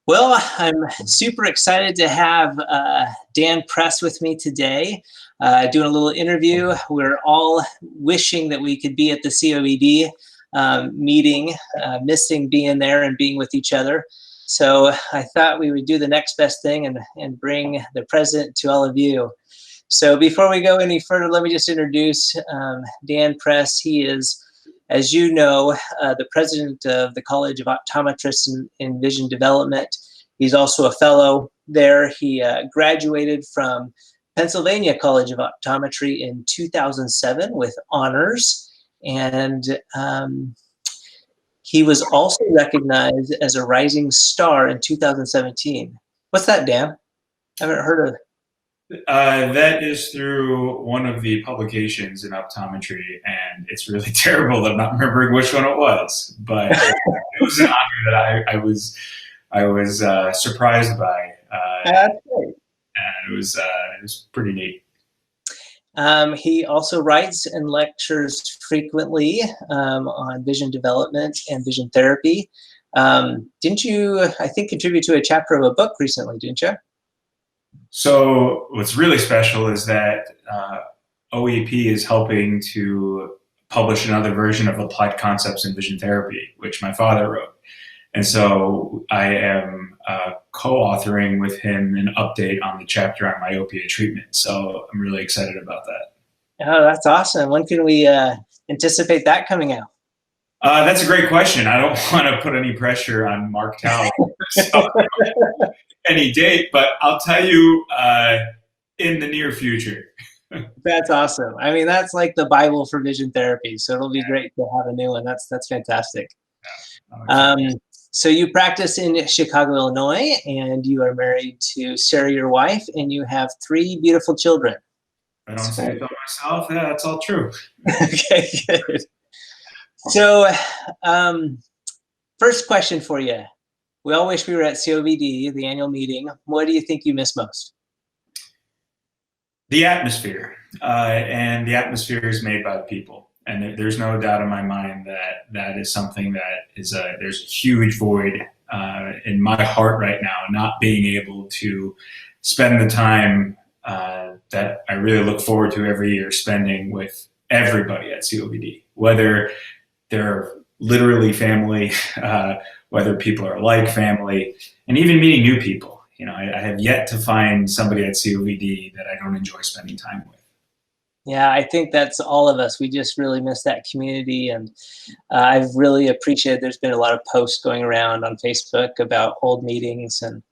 Well, I'm super excited to have Dan Press with me today, doing a little interview. We're all wishing that we could be at the COED meeting, missing being there and being with each other. So I thought we would do the next best thing and bring the president to all of you. So before we go any further, let me just introduce Dan Press. He is, as you know, the president of the College of Optometrists in Vision Development. He's also a fellow there. He graduated from Pennsylvania College of Optometry in 2007 with honors. And he was also recognized as a rising star in 2017. What's that, Dan? I haven't heard of it. That is through one of the publications in optometry, and it's really terrible that I'm not remembering which one it was. But it was an honor that I was surprised by, That's great. and it was pretty neat. He also writes and lectures frequently on vision development and vision therapy. Didn't you, I think, contribute to a chapter of a book recently, didn't you? So what's really special is that OEP is helping to publish another version of Applied Concepts in Vision Therapy, which my father wrote. And so I am co-authoring with him an update on the chapter on myopia treatment. So I'm really excited about that. Oh, that's awesome. When can we anticipate that coming out? That's a great question. I don't want to put any pressure on Mark Towle. So, any date, but I'll tell you in the near future. That's awesome. I mean, that's like the Bible for vision therapy. So it'll be great to have a new one. That's fantastic. So you practice in Chicago, Illinois, and you are married to Sarah, your wife, and you have 3 beautiful children. I don't say it about myself. Yeah, that's all true. Okay, good. So first question for you. We all wish we were at COVD, the annual meeting. What do you think you miss most? The atmosphere. And the atmosphere is made by the people. And there's no doubt in my mind that that is something that there's a huge void in my heart right now, not being able to spend the time that I really look forward to every year spending with everybody at COVD, whether they're literally family, whether people are like family, and even meeting new people. You know, I have yet to find somebody at COVD that I don't enjoy spending time with. Yeah, I think that's all of us. We just really miss that community. And I've really appreciated, there's been a lot of posts going around on Facebook about old meetings, and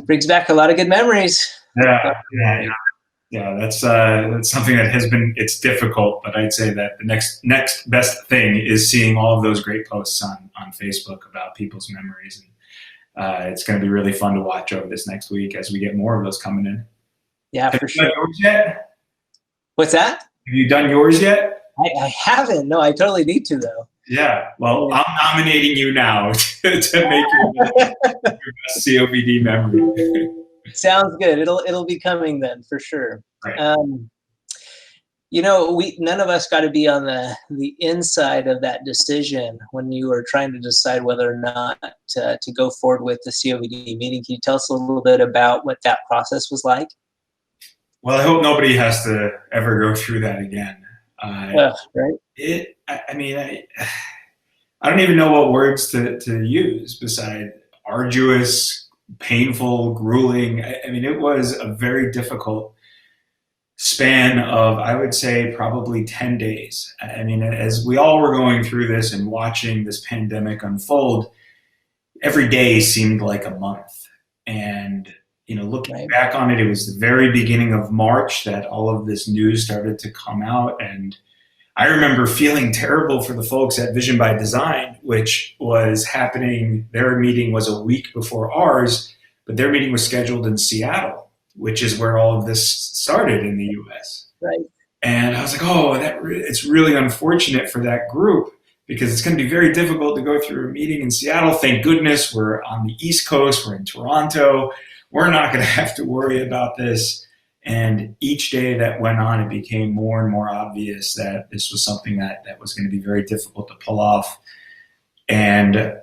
brings back a lot of good memories. Yeah, that's something that has been, it's difficult, but I'd say that the next best thing is seeing all of those great posts on Facebook about people's memories. And it's going to be really fun to watch over this next week as we get more of those coming in. Yeah, for sure. Have you done yours yet? What's that? Have you done yours yet? I haven't. No, I totally need to, though. Yeah, well, I'm nominating you now to make your best COVD memory. Sounds good. It'll be coming then, for sure. Right. You know, none of us got to be on the inside of that decision when you were trying to decide whether or not to go forward with the COVD meeting. Can you tell us a little bit about what that process was like? Well, I hope nobody has to ever go through that again. Right? I mean, I don't even know what words to use beside arduous, painful, grueling. I mean, it was a very difficult span of, I would say, probably 10 days. I mean, as we all were going through this and watching this pandemic unfold, every day seemed like a month. And, you know, looking back on it, it was the very beginning of March that all of this news started to come out. And I remember feeling terrible for the folks at Vision by Design, which was happening. Their meeting was a week before ours, but their meeting was scheduled in Seattle, which is where all of this started in the US. Right. And I was like, oh, it's really unfortunate for that group, because it's going to be very difficult to go through a meeting in Seattle. Thank goodness we're on the East Coast, we're in Toronto. We're not going to have to worry about this. And each day that went on, it became more and more obvious that this was something that was going to be very difficult to pull off. And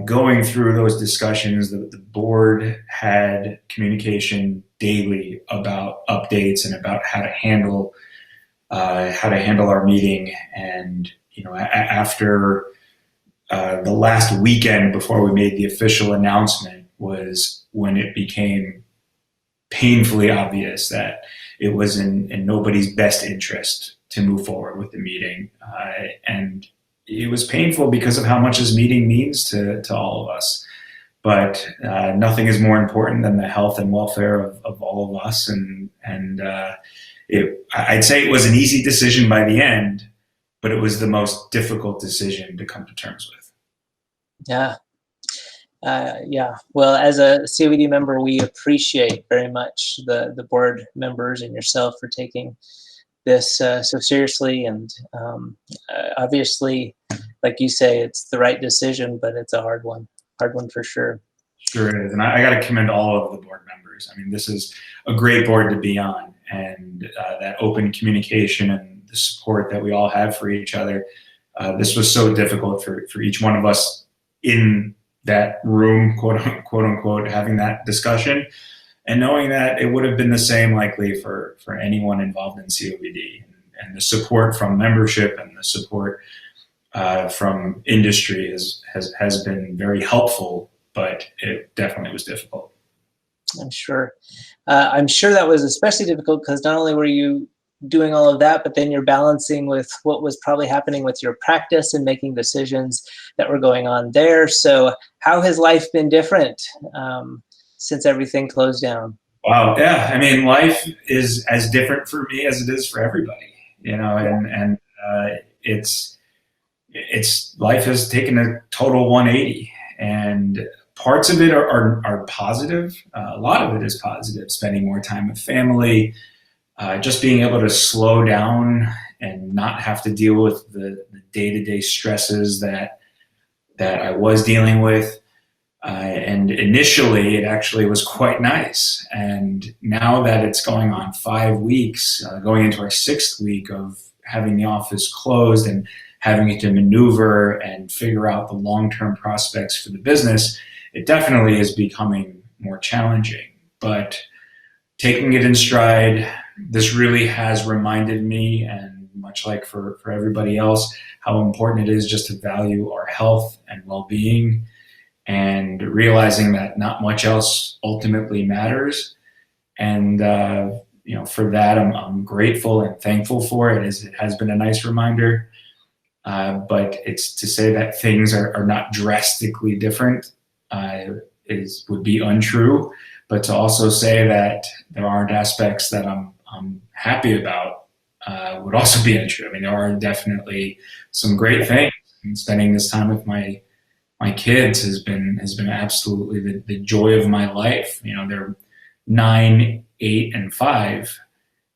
going through those discussions, the board had communication daily about updates and about how to handle our meeting. And after the last weekend before we made the official announcement was when it became painfully obvious that it was in nobody's best interest to move forward with the meeting. And it was painful because of how much this meeting means to all of us. But nothing is more important than the health and welfare of all of us. And I'd say it was an easy decision by the end, but it was the most difficult decision to come to terms with. Yeah. Yeah. Well, as a COED member, we appreciate very much the board members and yourself for taking this so seriously. And obviously, like you say, it's the right decision, but it's a hard one for sure. Sure is. And I got to commend all of the board members. I mean, this is a great board to be on, and that open communication and the support that we all have for each other. This was so difficult for each one of us in that room, quote unquote, having that discussion, and knowing that it would have been the same likely for anyone involved in COPD. And the support from membership and the support from industry has been very helpful, but it definitely was difficult. I'm sure. I'm sure that was especially difficult because not only were you doing all of that, but then you're balancing with what was probably happening with your practice and making decisions that were going on there. So how has life been different since everything closed down? Wow. Yeah. I mean, life is as different for me as it is for everybody, and it's life has taken a total 180, and parts of it are positive. A lot of it is positive, spending more time with family, just being able to slow down and not have to deal with the day-to-day stresses that I was dealing with. And initially, it actually was quite nice. And now that it's going on 5 weeks, going into our 6th week of having the office closed and having to maneuver and figure out the long-term prospects for the business, it definitely is becoming more challenging. But taking it in stride, this really has reminded me, and much like for everybody else, how important it is just to value our health and well-being, and realizing that not much else ultimately matters. And for that, I'm grateful and thankful for it. It has been a nice reminder. But it's to say that things are not drastically different would be untrue. But to also say that there aren't aspects that I'm happy about would also be untrue. I mean, there are definitely some great things. And spending this time with my kids has been absolutely the joy of my life. They're 9, 8, and 5,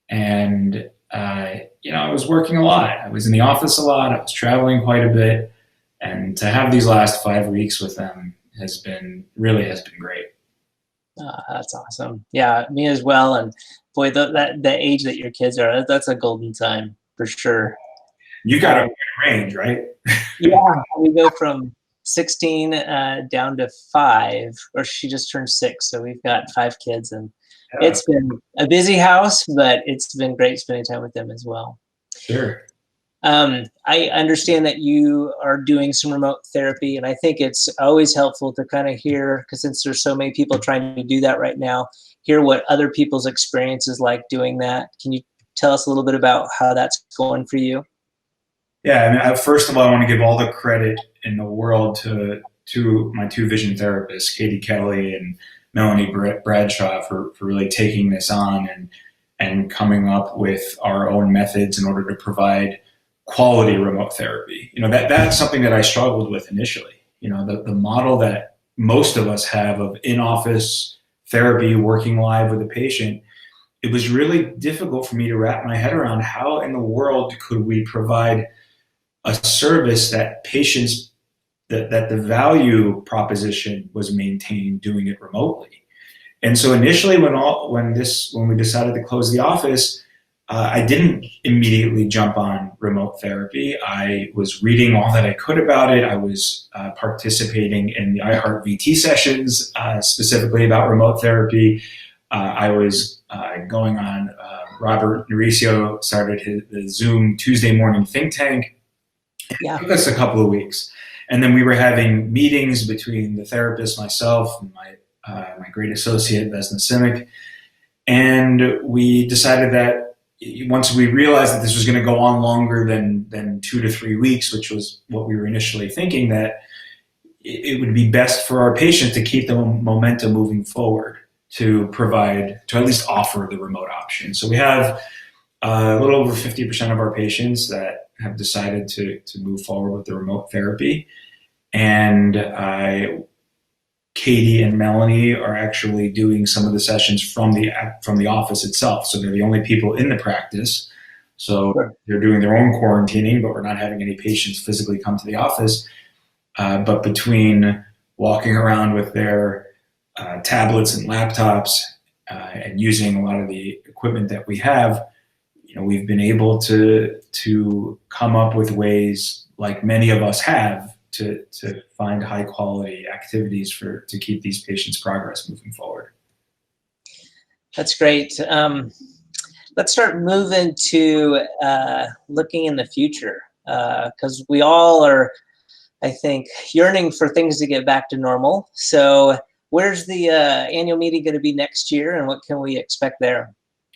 and I was working a lot. I was in the office a lot. I was traveling quite a bit, and to have these last 5 weeks with them has been great. That's awesome. Yeah, me as well. And boy, the age that your kids are, that's a golden time for sure. You got a range, right? Yeah, we go from 16 down to 5, or she just turned 6. So we've got 5 kids, and it's been a busy house, but it's been great spending time with them as well. Sure. I understand that you are doing some remote therapy, and I think it's always helpful to kind of hear, because since there's so many people trying to do that right now, hear what other people's experience is like doing that. Can you tell us a little bit about how that's going for you? Yeah, I mean, first of all, I want to give all the credit in the world to my 2 vision therapists, Katie Kelly and Melanie Bradshaw, for really taking this on and coming up with our own methods in order to provide quality remote therapy. That's something that I struggled with initially. The model that most of us have of in-office therapy, working live with a patient, it was really difficult for me to wrap my head around how in the world could we provide a service that patients, that the value proposition was maintained doing it remotely. And so initially when we decided to close the office, I didn't immediately jump on remote therapy. I was reading all that I could about it. I was participating in the iHeart VT sessions, specifically about remote therapy. I was going on, Robert Mauricio started the Zoom Tuesday morning think tank. Yeah. It took us a couple of weeks. And then we were having meetings between the therapist, myself, and my great associate, Vesna Simic. And we decided that once we realized that this was going to go on longer than 2 to 3 weeks, which was what we were initially thinking, that it would be best for our patient to keep the momentum moving forward, to at least offer the remote option. So we have a little over 50% of our patients that have decided to move forward with the remote therapy. And Katie and Melanie are actually doing some of the sessions from the office itself. So they're the only people in the practice. So they're doing their own quarantining, but we're not having any patients physically come to the office. But between walking around with their tablets and laptops and using a lot of the equipment that we have, we've been able to come up with ways, like many of us have, to find high quality activities to keep these patients' progress moving forward. That's great. Let's start moving to looking in the future, because we all are, I think, yearning for things to get back to normal. So where's the annual meeting going to be next year, and what can we expect there?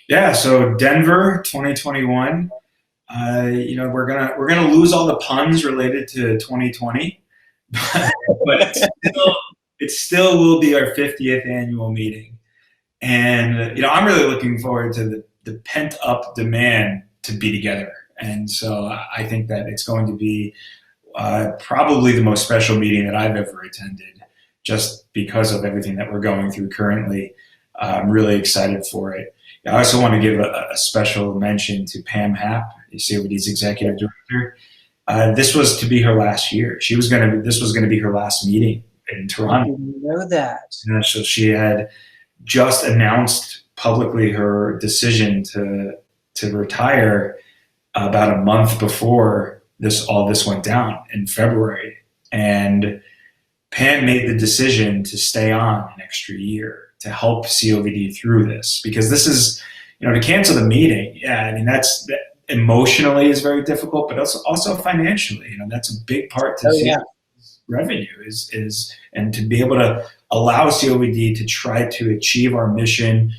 Yeah, so Denver 2021. We're gonna lose all the puns related to 2020, but it still will be our 50th annual meeting. And I'm really looking forward to the pent up demand to be together. And so I think that it's going to be probably the most special meeting that I've ever attended, just because of everything that we're going through currently. I'm really excited for it. I also want to give a special mention to Pam Happ, COVD's executive director. This was to be her last year. This was going to be her last meeting in Toronto. I didn't know that. So she had just announced publicly her decision to retire about a month before all this went down in February. And Pam made the decision to stay on an extra year to help COVD through this, because this is, to cancel the meeting. Yeah, I mean, that emotionally is very difficult, but also financially, that's a big part to revenue is, and to be able to allow COVD to try to achieve our mission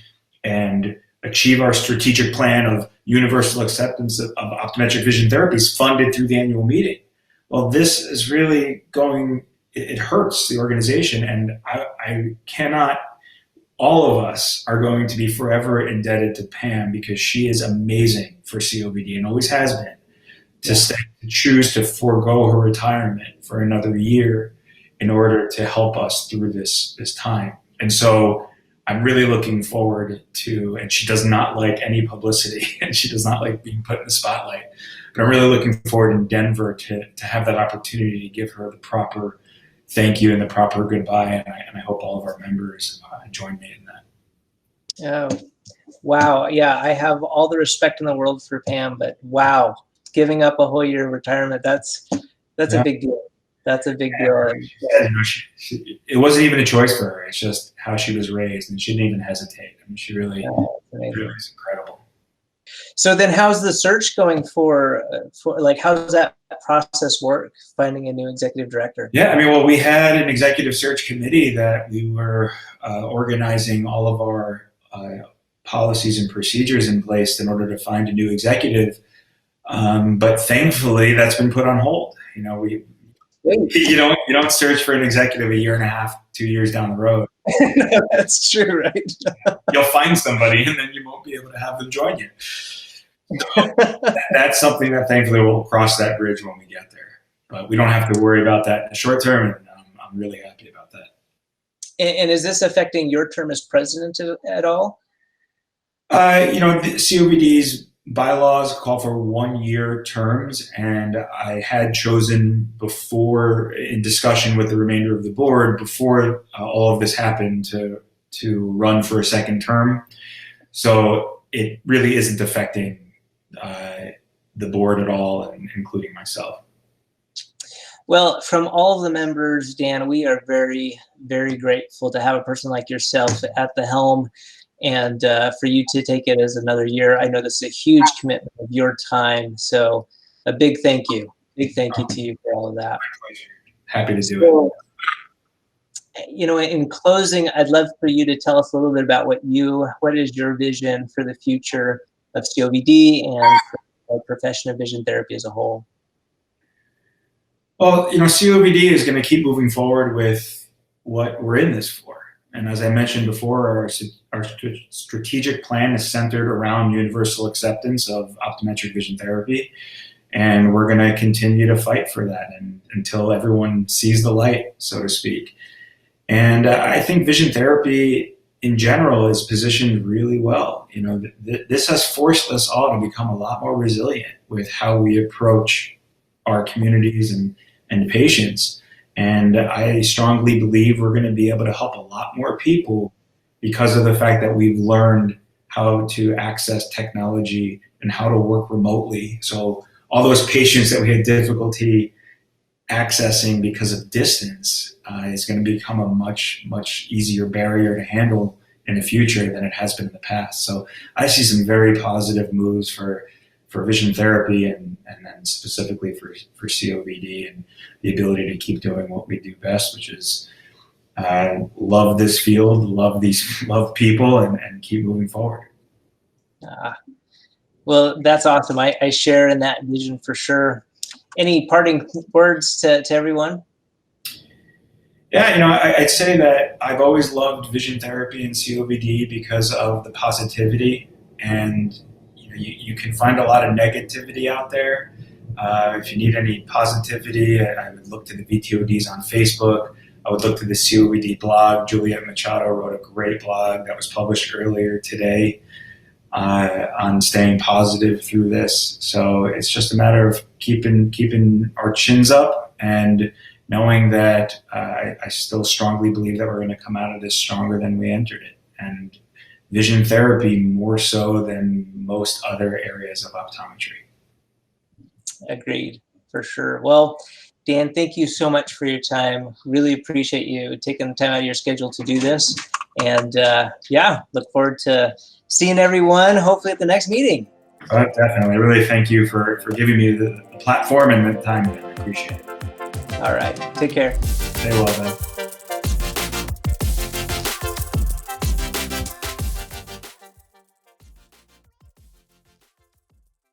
and achieve our strategic plan of universal acceptance of optometric vision therapies funded through the annual meeting. Well, this is really it hurts the organization, and I cannot. All of us are going to be forever indebted to Pam, because she is amazing for COVD and always has been, to choose to forego her retirement for another year in order to help us through this time. And so I'm really looking forward to, and she does not like any publicity and she does not like being put in the spotlight, but I'm really looking forward in Denver to have that opportunity to give her the proper thank you and the proper goodbye, and I hope all of our members join me in that. Oh, wow. Yeah, I have all the respect in the world for Pam, but wow, giving up a whole year of retirement, that's a big deal. That's a big deal. It wasn't even a choice for her. It's just how she was raised, and she didn't even hesitate. I mean, she really is incredible. So then how's the search going for how does that process work, finding a new executive director? Yeah, I mean, well, we had an executive search committee that we were organizing all of our policies and procedures in place in order to find a new executive. But thankfully, that's been put on hold. You don't search for an executive a year and a half, 2 years down the road. That's true, right? You'll find somebody, and then you won't be able to have them join you. So that's something that thankfully we'll cross that bridge when we get there. But we don't have to worry about that in the short term, and I'm really happy about that. And is this affecting your term as president at all? The COVD's bylaws call for 1 year terms, and I had chosen before, in discussion with the remainder of the board, before all of this happened, to run for a second term. So it really isn't affecting the board at all, including myself. Well, from all of the members, Dan, we are very, very grateful to have a person like yourself at the helm, and for you to take it as another year. I know this is a huge commitment of your time, so a big thank you. Big thank you to you for all of that. My pleasure. Happy to do it. You know, in closing, I'd love for you to tell us a little bit about what is your vision for the future of COVD and for the profession of vision therapy as a whole? Well, you know, COVD is going to keep moving forward with what we're in this for. And as I mentioned before, our strategic plan is centered around universal acceptance of optometric vision therapy. And we're going to continue to fight for that until everyone sees the light, so to speak. And I think vision therapy in general is positioned really well. You know, this has forced us all to become a lot more resilient with how we approach our communities and patients. And I strongly believe we're going to be able to help a lot more people because of the fact that we've learned how to access technology and how to work remotely. So all those patients that we had difficulty accessing because of distance is going to become a much, much easier barrier to handle in the future than it has been in the past. So I see some very positive moves for vision therapy and then specifically for COVD and the ability to keep doing what we do best, which is love this field, love people, and keep moving forward. Well, that's awesome. I share in that vision for sure. Any parting words to everyone? Yeah, you know, I'd say that I've always loved vision therapy and COVD because of the positivity, and you can find a lot of negativity out there. If you need any positivity, I would look to the VTODs on Facebook. I would look to the COVD blog. Juliet Machado wrote a great blog that was published earlier today on staying positive through this. So it's just a matter of keeping our chins up and knowing that I still strongly believe that we're going to come out of this stronger than we entered it. And vision therapy more so than most other areas of optometry. Agreed, for sure. Well, Dan, thank you so much for your time. Really appreciate you taking the time out of your schedule to do this. And yeah, look forward to seeing everyone hopefully at the next meeting. Definitely. Really thank you for giving me the platform and the time. I appreciate it. All right. Take care. Stay well, man.